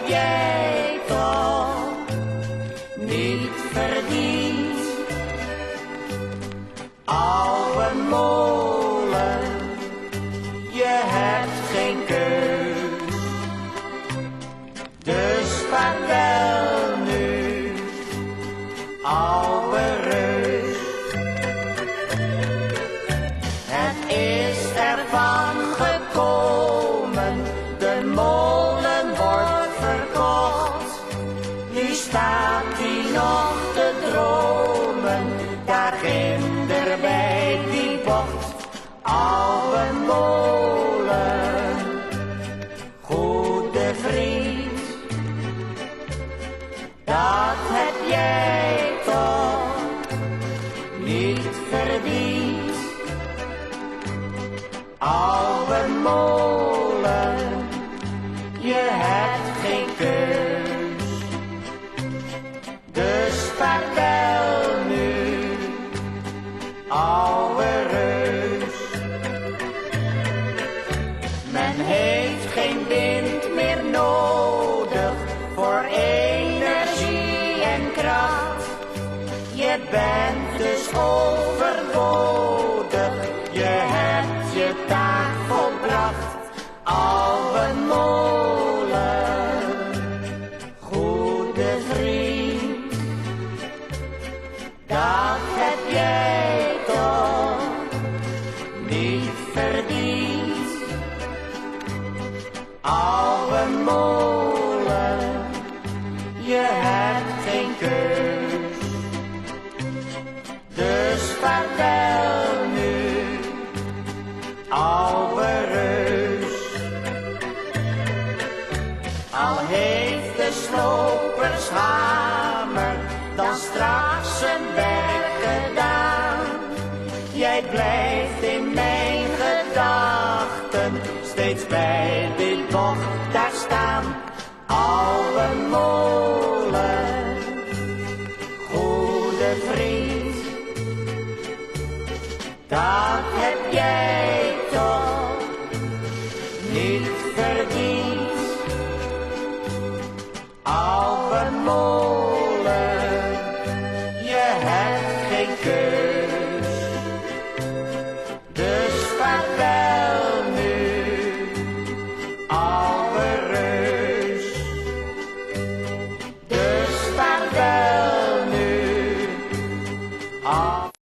jij toch niet verdiend. Oude molen, je hebt geen keus, dus vaarwel nu, oude reus. Het is ervan gekomen, de molen wordt verkocht. Nu staat die nog te dromen, daar ginder bij die bocht. Oude molen, goede vriend, dat heb jij toch niet verdiend. Oude molen, je hebt geen keus, dus vaarwel nu, oude reus. Men heeft geen wind meer nodig voor energie en kracht. Je bent dus overbodig, je hebt je taak volbracht. Oude molen, goede vriend, dat heb jij toch niet verdiend. Oude molen, je hebt geen keus, dus vaarwel nu, oude reus. Al heeft de slopers haar